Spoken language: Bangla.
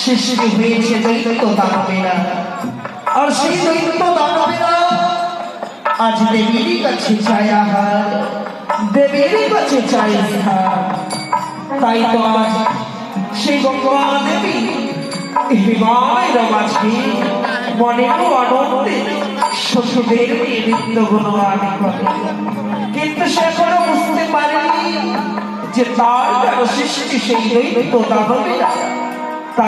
সৃষ্টি হয়েছে দৈত্য দানবেরা, আর সেই দৈত্য দানবেরা আজ দেবীর কাছে চায় আহার, দেবীর কাছে চায় স্থান। তাই তো আজ সেই গঙ্গা দেবী হিমালয়ের মাঝে মনে আনন্দে শ্বশুরের নৃত্য গুণগান করে, কিন্তু সে এখনো বুঝতে পারেনি যে তার সৃষ্টি সেই দৈত্য দানবেরা।